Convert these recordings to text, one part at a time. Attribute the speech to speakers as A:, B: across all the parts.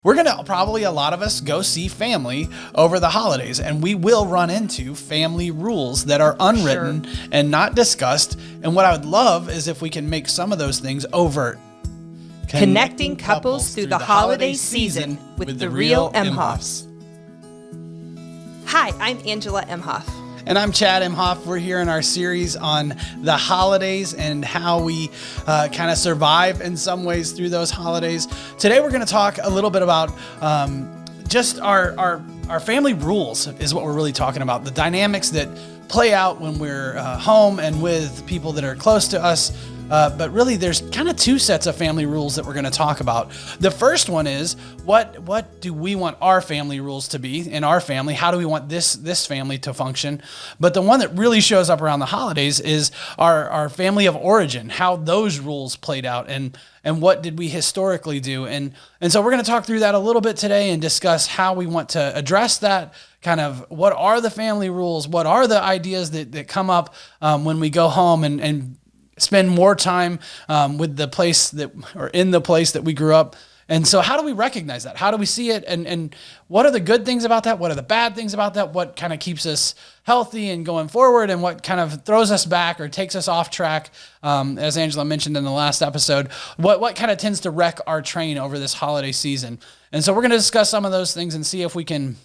A: We're going to probably, a lot of us, go see family over the holidays, and we will run into family rules that are unwritten and not discussed. And what I would love is if we can make some of those things overt.
B: Connecting couples through the holiday season with the real Emhoffs. Hi, I'm Angela Emhoff.
A: And I'm Chad Emhoff. We're here in our series on the holidays and how we kind of survive in some ways through those holidays. Today we're going to talk a little bit about just our family rules is what we're really talking about. The dynamics that play out when we're home and with people that are close to us. But really, there's kind of two sets of family rules that we're going to talk about. The first one is, what do we want our family rules to be in our family? How do we want this family to function? But the one that really shows up around the holidays is our family of origin, how those rules played out, and what did we historically do. And so we're going to talk through that a little bit today and discuss how we want to address that. Kind of what are the family rules? What are the ideas that come up when we go home and spend more time with the place in the place that we grew up. And so how do we recognize that? How do we see it? And what are the good things about that? What are the bad things about that? What kind of keeps us healthy and going forward? And what kind of throws us back or takes us off track? As Angela mentioned in the last episode, what kind of tends to wreck our train over this holiday season? And so we're going to discuss some of those things and see if we can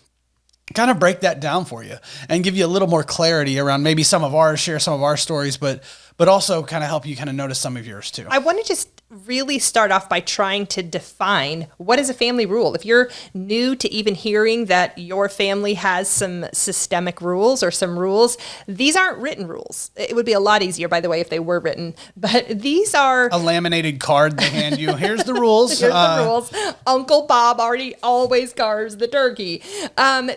A: kind of break that down for you and give you a little more clarity around maybe share some of our stories, but also kind of help you kind of notice some of yours too.
B: I want to just really start off by trying to define what is a family rule. If you're new to even hearing that your family has some systemic rules or some rules, these aren't written rules. It would be a lot easier, by the way, if they were written, but these are
A: a laminated card they hand you. Here's the rules.
B: Here's the rules. Uncle Bob always carves the turkey.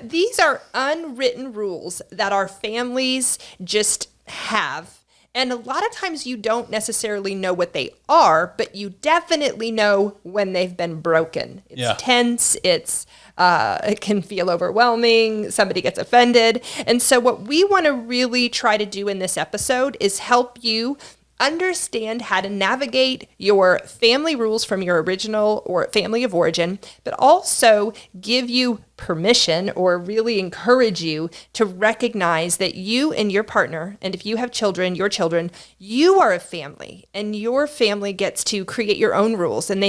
B: These are unwritten rules that our families just have. And a lot of times you don't necessarily know what they are, but you definitely know when they've been broken. It's tense. It can feel overwhelming. Somebody gets offended. And so what we want to really try to do in this episode is help you understand how to navigate your family rules from your original or family of origin, but also give you permission or really encourage you to recognize that you and your partner, and if you have children, your children, you are a family, and your family gets to create your own rules. And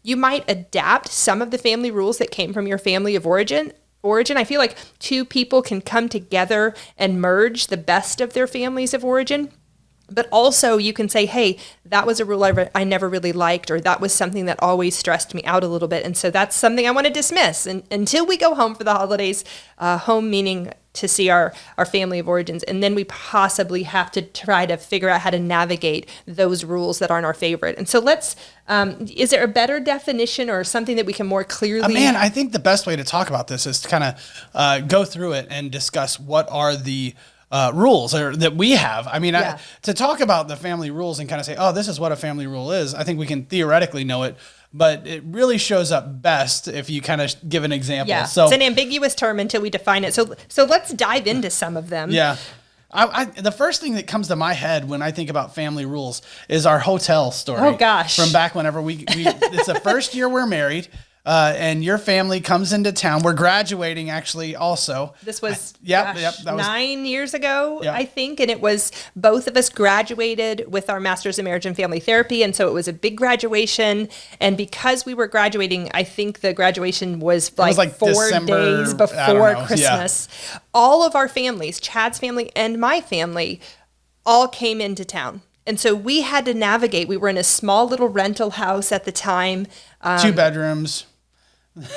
B: you might adapt some of the family rules that came from your family of origin. I feel like two people can come together and merge the best of their families of origin. But also you can say, hey, that was a rule I never really liked, or that was something that always stressed me out a little bit. And so that's something I want to dismiss until we go home for the holidays, home meaning to see our family of origins. And then we possibly have to try to figure out how to navigate those rules that aren't our favorite. And so is there a better definition or something that we can more clearly?
A: I think the best way to talk about this is to kind of go through it and discuss what are the rules that we have. To talk about the family rules and kind of say, oh, this is what a family rule is. I think we can theoretically know it, but it really shows up best if you kind of give an example.
B: Yeah.
A: So
B: it's an ambiguous term until we define it. So let's dive into some of them.
A: Yeah. The first thing that comes to my head when I think about family rules is our hotel story.
B: Oh gosh.
A: From back whenever it's the first year we're married. And your family comes into town. We're graduating, actually, also.
B: This was
A: that was
B: 9 years ago, I think. And it was both of us graduated with our Master's in Marriage and Family Therapy. And so it was a big graduation. And because we were graduating, I think the graduation was like 4
A: December,
B: days before Christmas. Yeah. All of our families, Chad's family and my family, all came into town. And so we had to navigate. We were in a small little rental house at the time.
A: 2 bedrooms.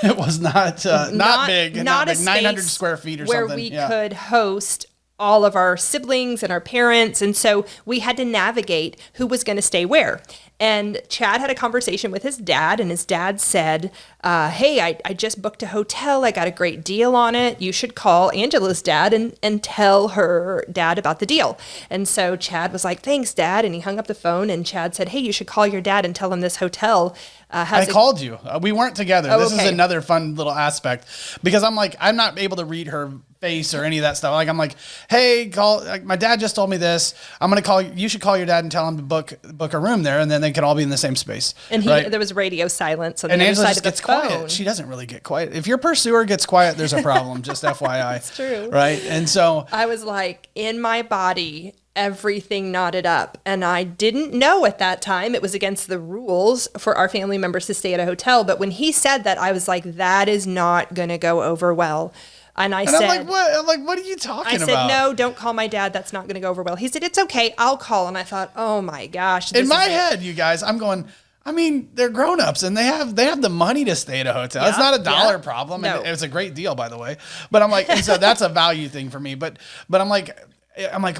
A: It was not big, not big, 900 square feet or
B: where
A: something.
B: Where we could host all of our siblings and our parents. And so we had to navigate who was going to stay where. And Chad had a conversation with his dad, and his dad said, hey, I just booked a hotel. I got a great deal on it. You should call Angela's dad and tell her dad about the deal. And so Chad was like, thanks, Dad. And he hung up the phone, and Chad said, hey, you should call your dad and tell him this hotel
A: I called you. We weren't together.
B: Oh,
A: this
B: okay.
A: is another fun little aspect because I'm not able to read her face or any of that stuff. Like I'm like, hey, call. Like, my dad just told me this. I'm gonna call. You should call your dad and tell him to book a room there, and then they could all be in the same space.
B: And
A: right?
B: there was radio silence on the
A: And
B: other
A: Angela
B: side
A: just
B: of the
A: gets
B: phone.
A: quiet. She doesn't really get quiet. If your pursuer gets quiet, there's a problem. Just FYI.
B: It's true.
A: Right. And so
B: I was like, in my body, everything knotted up. And I didn't know at that time it was against the rules for our family members to stay at a hotel. But when he said that, I was like, that is not going to go over well. And I said,
A: I'm like, what? I'm like, what are you talking about?
B: I said, no, don't call my dad. That's not going to go over well. He said, it's okay. I'll call. And I thought, oh my gosh.
A: In my head, you guys, I'm going, I mean, they're grown-ups and they have the money to stay at a hotel. It's not a dollar problem.
B: No.
A: And it's a great deal, by the way. But I'm like, and so that's a value thing for me. But I'm like,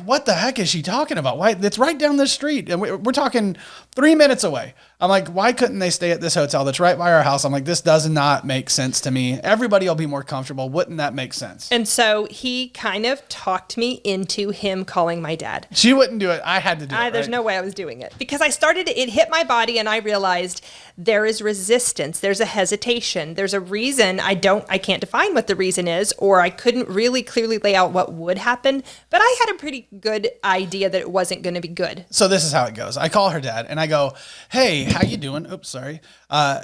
A: what the heck is she talking about? Why? It's right down the street. And we're talking 3 minutes away. I'm like, why couldn't they stay at this hotel that's right by our house? I'm like, this does not make sense to me. Everybody will be more comfortable. Wouldn't that make sense?
B: And so he kind of talked me into him calling my dad.
A: She wouldn't do it. I had to do it.
B: There's no way I was doing it because it hit my body and I realized there is resistance. There's a hesitation. There's a reason I can't define what the reason is, or I couldn't really clearly lay out what would happen, but I had a pretty good idea that it wasn't going to be good.
A: So this is how it goes. I call her dad and I go, hey, how you doing? Oops, sorry.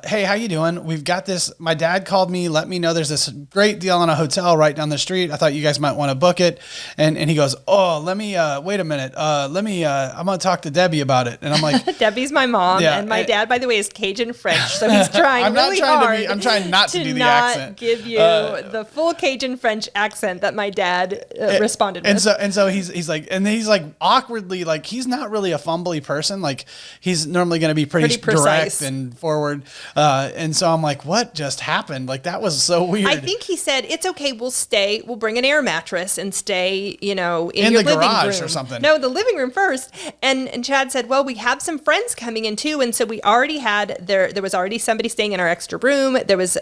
A: Hey, how you doing? We've got this. My dad called me, let me know there's this great deal on a hotel right down the street. I thought you guys might want to book it. And he goes, oh, let me, wait a minute. I'm going to talk to Debbie about it. And I'm like,
B: Debbie's my mom.
A: Yeah,
B: and my dad, by the way, is Cajun French. So he's trying
A: I'm not
B: really
A: trying
B: hard
A: to be, I'm trying not to do the
B: not
A: accent.
B: give you the full Cajun French accent that my dad responded with.
A: And so he's like awkwardly, like he's not really a fumbly person. Like he's normally going to be pretty direct
B: precise
A: and forward. And so I'm like, what just happened? Like that was so weird.
B: I think he said, it's okay. We'll bring an air mattress and stay, in your
A: the
B: living
A: garage
B: room.
A: or something.
B: No, the living room first. And Chad said, well, we have some friends coming in too. And so we already had, there was already somebody staying in our extra room.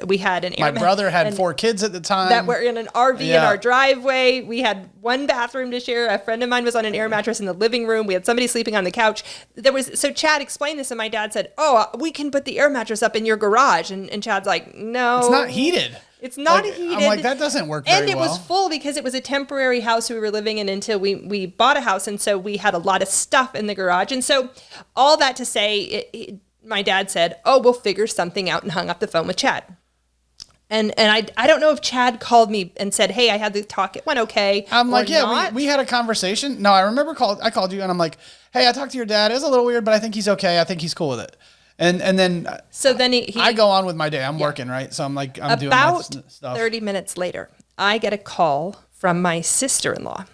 B: We had an air
A: My brother had 4 kids at the time.
B: that were in an RV in our driveway. We had one bathroom to share. A friend of mine was on an air mattress in the living room. We had somebody sleeping on the couch. So Chad explained this and my dad said, oh, we can put the air mattress up in your garage. And Chad's like, no.
A: It's not heated.
B: It's not
A: like,
B: heated.
A: I'm like, that doesn't work very well.
B: And it was full because it was a temporary house we were living in until we bought a house. And so we had a lot of stuff in the garage. And so all that to say, my dad said, oh, we'll figure something out, and hung up the phone with Chad. And I don't know if Chad called me and said, hey, I had the talk. It went okay.
A: I'm like, yeah, we had a conversation. No, I remember I called you and I'm like, hey, I talked to your dad. It was a little weird, but I think he's okay. I think he's cool with it. And then I go on with my day. I'm working, right? So I'm like, I'm doing my stuff.
B: 30 minutes later, I get a call from my sister-in-law.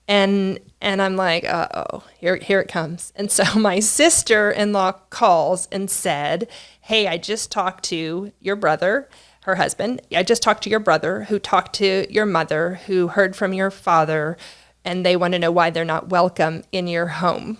B: And I'm like, uh-oh, here it comes. And so my sister-in-law calls and said, hey, I just talked to your brother, her husband. I just talked to your brother who talked to your mother, who heard from your father, and they want to know why they're not welcome in your home.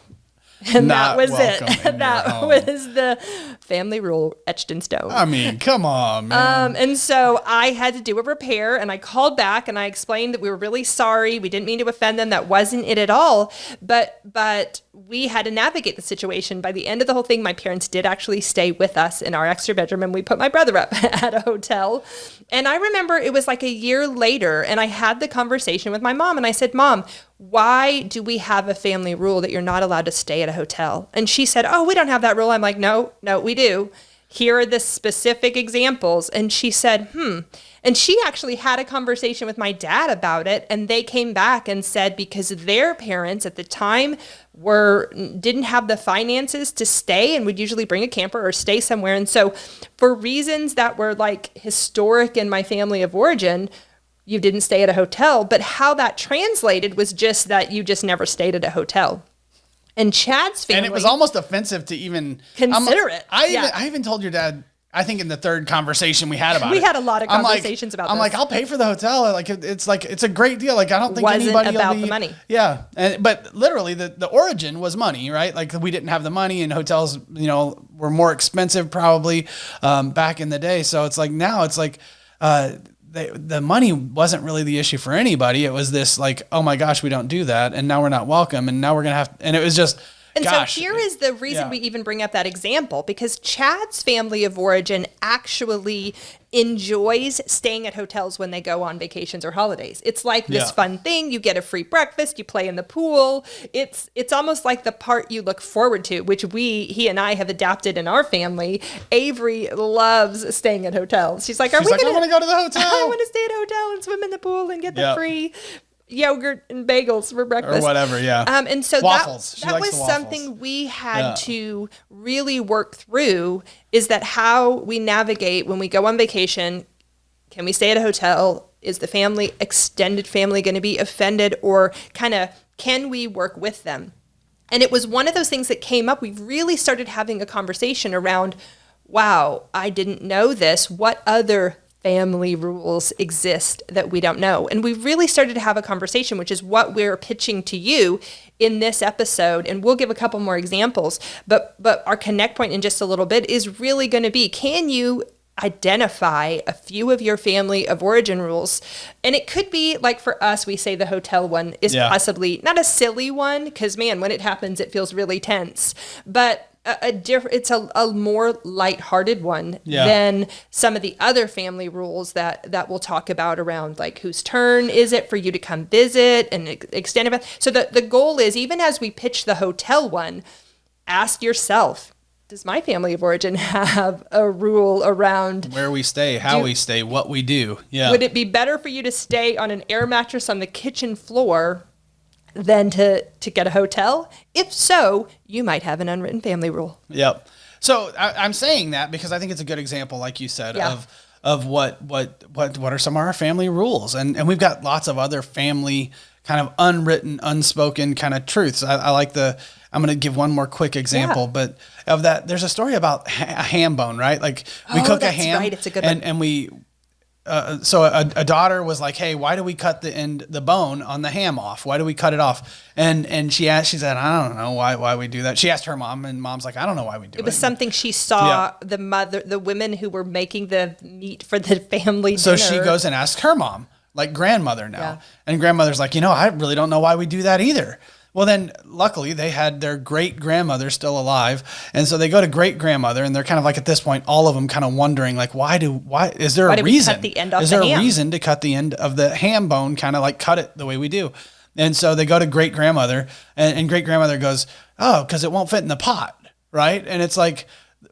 B: And that was it. That was the family rule etched in stone.
A: I mean, come on, man.
B: And so I had to do a repair, and I called back and I explained that we were really sorry. We didn't mean to offend them. That wasn't it at all. But we had to navigate the situation. By the end of the whole thing, my parents did actually stay with us in our extra bedroom, and we put my brother up at a hotel. And I remember it was like a year later, and I had the conversation with my mom, and I said, Mom, why do we have a family rule that you're not allowed to stay at a hotel? And she said, oh, we don't have that rule. I'm like, no, we do. Here are the specific examples. And she said, And she actually had a conversation with my dad about it. And they came back and said, because their parents at the time didn't have the finances to stay and would usually bring a camper or stay somewhere. And so for reasons that were like historic in my family of origin, you didn't stay at a hotel, but how that translated was just that you just never stayed at a hotel. And Chad's family...
A: And it was almost offensive to even...
B: consider it.
A: I even told your dad, I think in the third conversation we had about
B: it.
A: We
B: had a lot of conversations about this.
A: I'm like, I'll pay for the hotel. It's a great deal. Like, I don't think anybody
B: wasn't about the money.
A: Yeah. But literally the origin was money, right? Like we didn't have the money and hotels, were more expensive probably back in the day. So it's like, now it's like... the money wasn't really the issue for anybody. It was this like, oh my gosh, we don't do that. And now we're not welcome. And now we're going to have, and it was just,
B: And
A: Gosh.
B: so here is the reason
A: Yeah.
B: we even bring up that example, because Chad's family of origin actually enjoys staying at hotels when they go on vacations or holidays. It's like this
A: Yeah.
B: fun thing. You get a free breakfast, you play in the pool. It's almost like the part you look forward to, which he and I have adapted in our family. Avery loves staying at hotels. She's like,
A: She's like, I want to go to the
B: I
A: hotel.
B: want to stay at a hotel and swim in the pool and get the
A: Yep.
B: free yogurt and bagels for breakfast
A: Or whatever, yeah.
B: And so
A: Waffles. She
B: that
A: likes
B: was
A: the waffles.
B: something we had
A: Yeah.
B: to really work through, is that how we navigate when we go on vacation. Can we stay at a hotel? Is the extended family going to be offended, or can we work with them? And it was one of those things that came up. We really started having a conversation around, wow, I didn't know this. What other family rules exist that we don't know? And we really started to have a conversation, which is what we're pitching to you in this episode. And we'll give a couple more examples, but our connect point in just a little bit is really going to be, can you identify a few of your family of origin rules? And it could be like, for us, we say the hotel one is possibly not a silly one, because man, when it happens, it feels really tense, but it's a more lighthearted one than some of the other family rules that we'll talk about around, like, whose turn is it for you to come visit and extend it. So the goal is, even as we pitch the hotel one, ask yourself, does my family of origin have a rule around
A: where we stay, how we stay, what we do? Yeah.
B: Would it be better for you to stay on an air mattress on the kitchen floor than to get a hotel? If so, you might have an unwritten family rule.
A: Yep. So I'm saying that because I think it's a good example, like you said, of what are some of our family rules, and we've got lots of other family kind of unwritten, unspoken kind of truths. I like I'm going to give one more quick example, but of that, there's a story about a ham bone, right? Like, we cook a ham,
B: right. It's a good one.
A: and we. So a daughter was like, "Hey, why do we cut the bone on the ham off? Why do we cut it off?" And she said, "I don't know why we do that." She asked her mom, and mom's like, "I don't know why we do it."
B: It was something she saw the women who were making the meat for the family
A: So
B: dinner.
A: she goes and asks her mom, like grandmother now, and grandmother's like, I really don't know why we do that either. Well, then luckily they had their great grandmother still alive. And so they go to great grandmother, and they're kind of like, at this point, all of them kind of wondering, like, why is there a reason?
B: Cut the end off
A: is
B: the
A: there
B: ham?
A: a reason to cut the end of the ham bone, kind of like cut it the way we do? And so they go to great grandmother, and great grandmother goes, "Oh, because it won't fit in the pot." Right. And it's like,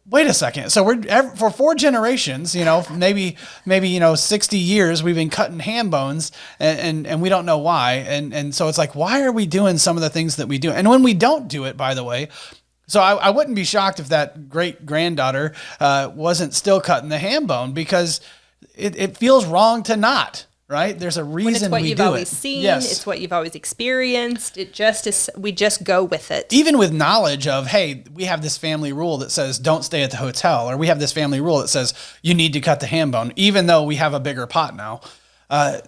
A: wait a second. So for 4 generations, maybe 60 years, we've been cutting ham bones, and we don't know why. And so it's like, why are we doing some of the things that we do? And when we don't do it, by the way, so I wouldn't be shocked if that great granddaughter wasn't still cutting the ham bone, because it feels wrong to not. Right? There's a reason we do it.
B: It's what you've always seen.
A: Yes.
B: It's what you've always experienced. It just is. We just go with it.
A: Even with knowledge of, hey, we have this family rule that says don't stay at the hotel, or we have this family rule that says you need to cut the ham bone, even though we have a bigger pot now.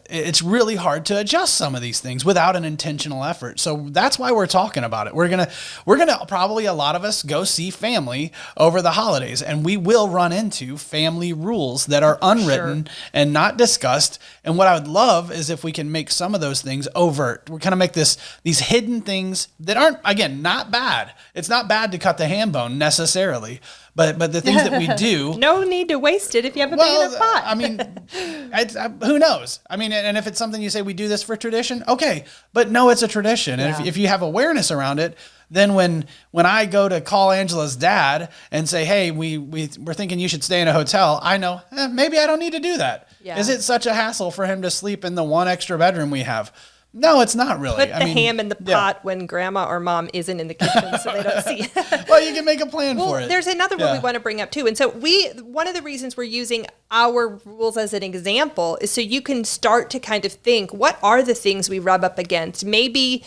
A: It's really hard to adjust some of these things without an intentional effort. So that's why we're talking about it. We're gonna probably, a lot of us, go see family over the holidays, and we will run into family rules that are unwritten and not discussed. And what I would love is if we can make some of those things overt. We're gonna make these hidden things that aren't, again, not bad. It's not bad to cut the ham bone necessarily. But the things that we do,
B: no need to waste it if you have a big enough pot.
A: I mean, who knows? I mean, and if it's something you say, we do this for tradition, okay. But no, it's a tradition. And if you have awareness around it, then when I go to call Angela's dad and say, hey, we're thinking you should stay in a hotel, I know, maybe I don't need to do that. Yeah. Is it such a hassle for him to sleep in the one extra bedroom we have? No, it's not really.
B: Put the ham in the pot when grandma or mom isn't in the kitchen, so they don't see.
A: Well, you can make a plan for it.
B: There's another one we want to bring up too. And so one of the reasons we're using our rules as an example is so you can start to kind of think, what are the things we rub up against? Maybe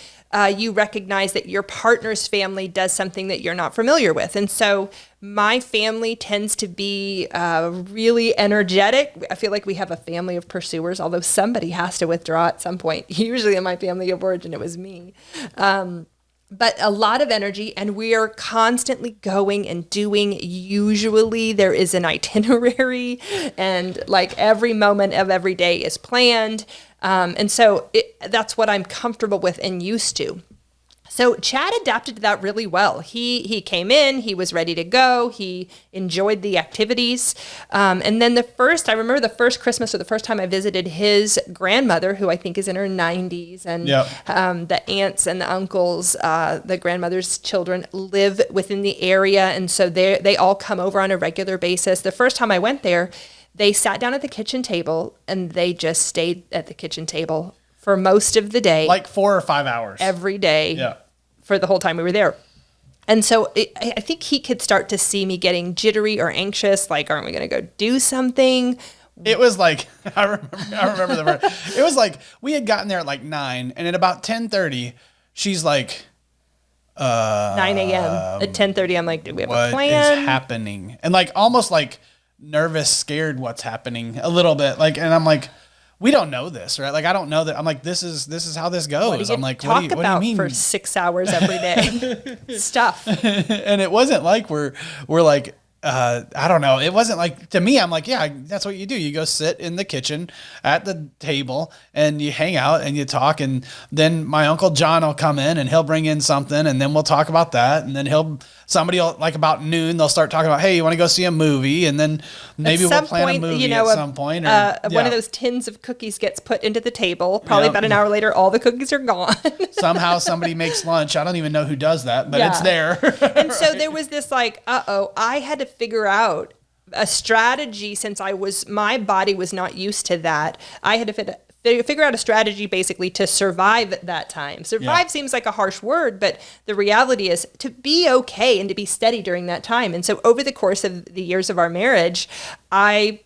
B: you recognize that your partner's family does something that you're not familiar with. And so my family tends to be really energetic. I feel like we have a family of pursuers, although somebody has to withdraw at some point. Usually in my family of origin, it was me. But a lot of energy, and we are constantly going and doing. Usually there is an itinerary, and like every moment of every day is planned. And so that's what I'm comfortable with and used to. So Chad adapted to that really well. He came in, he was ready to go, he enjoyed the activities. And then I remember the first Christmas or the first time I visited his grandmother, who I think is in her 90s, and the aunts and the uncles, the grandmother's children live within the area. And so they all come over on a regular basis. The first time I went there, they sat down at the kitchen table and they just stayed at the kitchen table for most of the day.
A: Like 4 or 5 hours.
B: Every day for the whole time we were there. And so I think he could start to see me getting jittery or anxious, like, aren't we going to go do something?
A: It was like, I remember the word. It was like, we had gotten there at like 9, and at about 10:30, she's like,
B: 9 a.m. At 10:30, I'm like, do we have a plan?
A: What is happening? And like, almost like nervous, scared what's happening a little bit. Like, and I'm like, we don't know this, right? Like, I don't know that. I'm like, this is how this goes. I'm like, what do you mean?
B: For 6 hours every day? Stuff.
A: And it wasn't like we're like, I don't know. It wasn't like, to me, I'm like, yeah, that's what you do. You go sit in the kitchen at the table and you hang out and you talk. And then my Uncle John will come in and he'll bring in something and then we'll talk about that. And then somebody will, like about noon, they'll start talking about, hey, you want to go see a movie? And then maybe we'll plan a movie at some point. Or,
B: one of those tins of cookies gets put into the table. Probably about an hour later, all the cookies are gone.
A: Somehow somebody makes lunch. I don't even know who does that, but it's there.
B: And so there was this like, I had to figure out a strategy since my body was not used to that. I had to figure out a strategy basically to survive at that time. Survive seems like a harsh word, but the reality is to be okay and to be steady during that time. And so over the course of the years of our marriage, we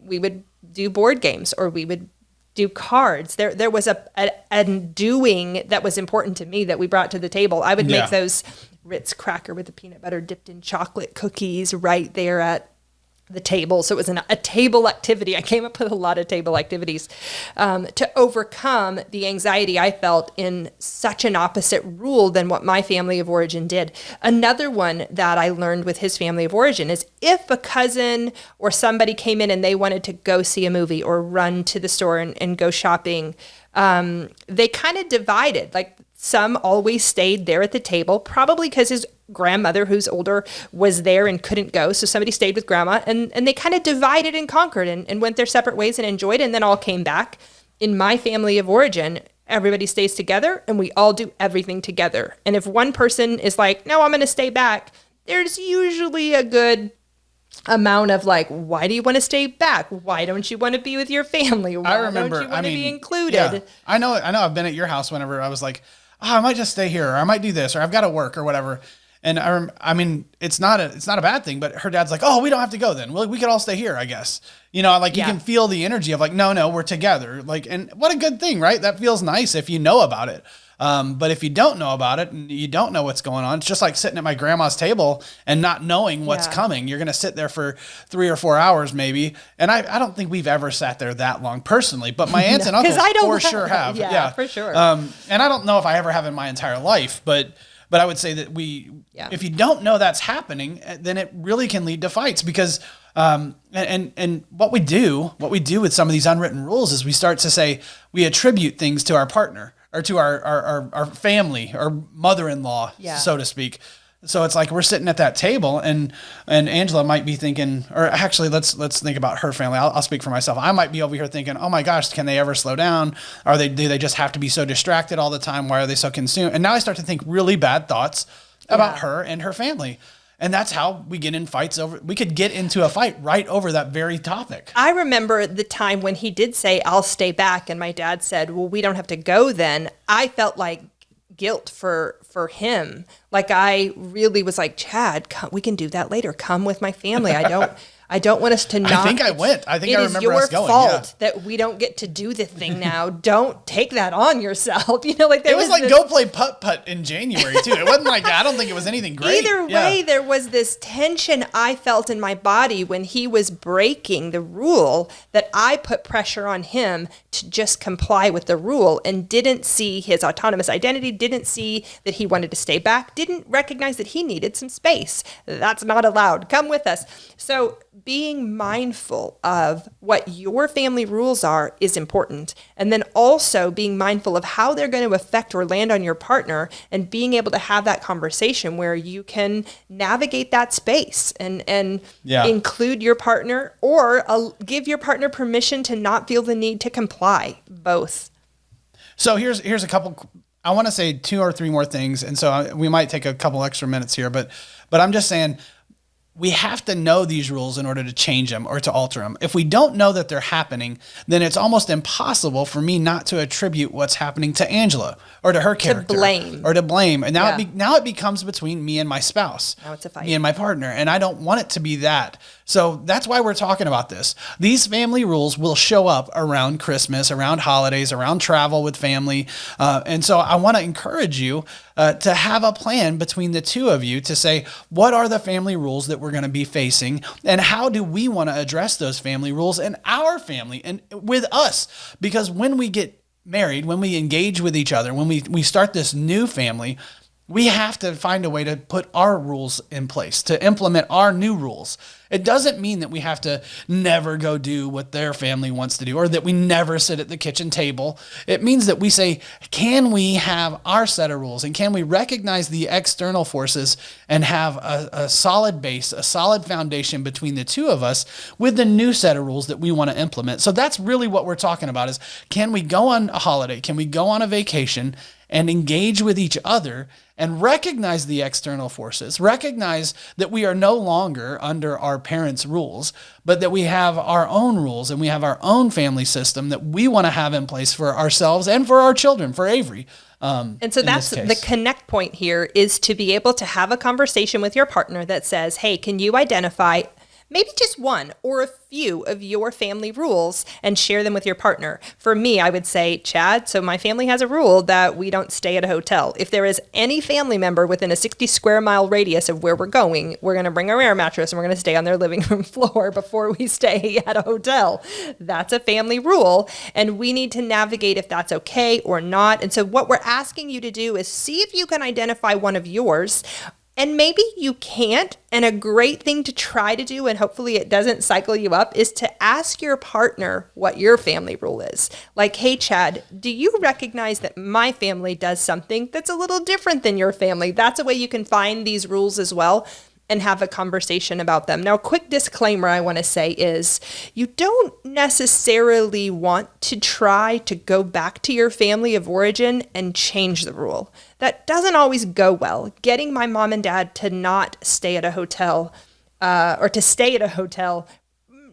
B: would do board games or we would do cards. There was a doing that was important to me that we brought to the table. I would make those Ritz cracker with the peanut butter dipped in chocolate cookies right there at the table. So it was a table activity. I came up with a lot of table activities to overcome the anxiety I felt in such an opposite rule than what my family of origin did. Another one that I learned with his family of origin is if a cousin or somebody came in and they wanted to go see a movie or run to the store and go shopping, they kind of divided. Like some always stayed there at the table, probably because his grandmother, who's older, was there and couldn't go. So somebody stayed with grandma and they kind of divided and conquered and went their separate ways and enjoyed it and then all came back. In my family of origin, everybody stays together and we all do everything together. And if one person is like, no, I'm going to stay back, there's usually a good amount of like, why do you want to stay back? Why don't you want to be with your family? Why don't you want to be included?
A: Yeah, I know I've been at your house whenever I was like, I might just stay here or I might do this or I've got to work or whatever. And I mean, it's not a bad thing, but her dad's like, oh, we don't have to go then. We could all stay here, I guess. You know, like you can feel the energy of like, no, we're together. Like, and what a good thing, right? That feels nice if you know about it. But if you don't know about it and you don't know what's going on, it's just like sitting at my grandma's table and not knowing what's coming. You're going to sit there for 3 or 4 hours maybe. And I don't think we've ever sat there that long personally, but my aunts and uncles for sure have.
B: Yeah, for sure.
A: And I don't know if I ever have in my entire life, but I would say that if you don't know that's happening, then it really can lead to fights because, and what we do with some of these unwritten rules is we start to say, we attribute things to our partner or to our family or mother-in-law, so to speak. So it's like we're sitting at that table and Angela might be thinking, or actually let's think about her family. I'll speak for myself. I might be over here thinking, oh my gosh, can they ever slow down? Do they just have to be so distracted all the time? Why are they so consumed? And now I start to think really bad thoughts about her and her family. And that's how we get in fights we could get into a fight right over that very topic.
B: I remember the time when he did say, I'll stay back. And my dad said, well, we don't have to go then. I felt like guilt for him. Like I really was like, Chad, we can do that later. Come with my family. I don't want us to not.
A: I think I went. I think I remember us going.
B: It is your fault that we don't get to do the thing now. Don't take that on yourself. You know, like
A: it was like go play putt-putt in January too. It wasn't like, I don't think it was anything great.
B: Either way, there was this tension I felt in my body when he was breaking the rule that I put pressure on him to just comply with the rule and didn't see his autonomous identity, didn't see that he wanted to stay back, didn't recognize that he needed some space. That's not allowed. Come with us. So being mindful of what your family rules are is important. And then also being mindful of how they're going to affect or land on your partner, and being able to have that conversation where you can navigate that space and include your partner, or give your partner permission to not feel the need to comply, both.
A: So here's a couple, I want to say 2 or 3 more things. And so we might take a couple extra minutes here, but I'm just saying, we have to know these rules in order to change them or to alter them. If we don't know that they're happening, then it's almost impossible for me not to attribute what's happening to Angela or to her character. To blame. And now it becomes between me and my spouse.
B: Now it's a fight.
A: Me and my partner. And I don't want it to be that. So that's why we're talking about this. These family rules will show up around Christmas, around holidays, around travel with family. And so I want to encourage you to have a plan between the two of you to say, what are the family rules that we're going to be facing, and how do we want to address those family rules in our family and with us? Because when we get married, when we engage with each other, when we start this new family, we have to find a way to put our rules in place, to implement our new rules. It doesn't mean that we have to never go do what their family wants to do, or that we never sit at the kitchen table. It means that we say, can we have our set of rules, and can we recognize the external forces and have a solid base, a solid foundation between the two of us with the new set of rules that we want to implement. So that's really what we're talking about, is can we go on a holiday? Can we go on a vacation and engage with each other and recognize the external forces, recognize that we are no longer under our parents' rules, but that we have our own rules and we have our own family system that we want to have in place for ourselves and for our children, for Avery.
B: And so that's the connect point here, is to be able to have a conversation with your partner that says, hey, can you identify maybe just one or a few of your family rules and share them with your partner? For me, I would say, Chad, so my family has a rule that we don't stay at a hotel. If there is any family member within a 60 square mile radius of where we're going to bring our air mattress and we're going to stay on their living room floor before we stay at a hotel. That's a family rule, and we need to navigate if that's okay or not. And so what we're asking you to do is see if you can identify one of yours. And maybe you can't, and a great thing to try to do, and hopefully it doesn't cycle you up, is to ask your partner what your family rule is. Like, hey, Chad, do you recognize that my family does something that's a little different than your family? That's a way you can find these rules as well and have a conversation about them. Now, a quick disclaimer I want to say is you don't necessarily want to try to go back to your family of origin and change the rule. That doesn't always go well. Getting my mom and dad to not stay at a hotel or to stay at a hotel,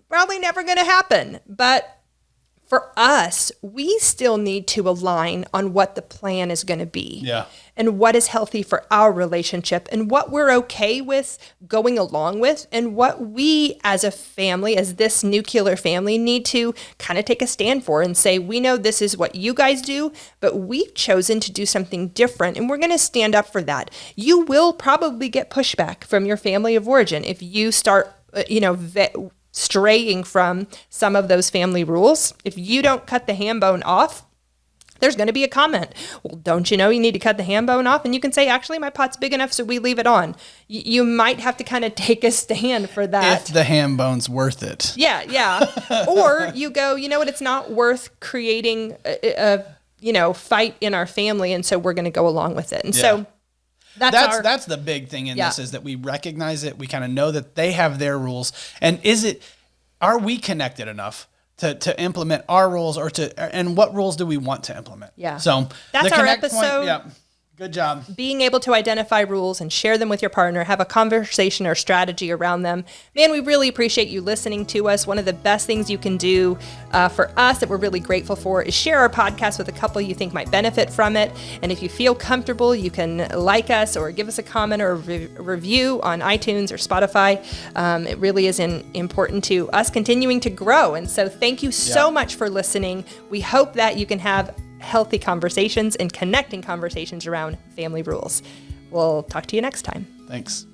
B: probably never going to happen. But for us, we still need to align on what the plan is going to be.
A: Yeah.
B: And what is healthy for our relationship, and what we're okay with going along with, and what we as a family, as this nuclear family, need to kind of take a stand for and say, we know this is what you guys do, but we've chosen to do something different, and we're going to stand up for that. You will probably get pushback from your family of origin if you start, straying from some of those family rules. If you don't cut the ham bone off, there's going to be a comment. Well, don't you know you need to cut the ham bone off? And you can say, actually, my pot's big enough, so we leave it on. You might have to kind of take a stand for that.
A: If the ham bone's worth it.
B: Yeah. Or you go, you know what, it's not worth creating a fight in our family, and so we're going to go along with it. And so that's the big thing in this, is that we recognize it. We kind of know that they have their rules. And are we connected enough to implement our rules, and what rules do we want to implement? Yeah.
A: So
B: that's our episode.
A: Yeah. Good job.
B: Being able to identify rules and share them with your partner, have a conversation or strategy around them. Man, we really appreciate you listening to us. One of the best things you can do for us that we're really grateful for is share our podcast with a couple you think might benefit from it. And if you feel comfortable, you can like us or give us a comment or a review on iTunes or Spotify. It really is important to us continuing to grow. And so thank you so much for listening. We hope that you can have healthy conversations and connecting conversations around family rules. We'll talk to you next time.
A: Thanks.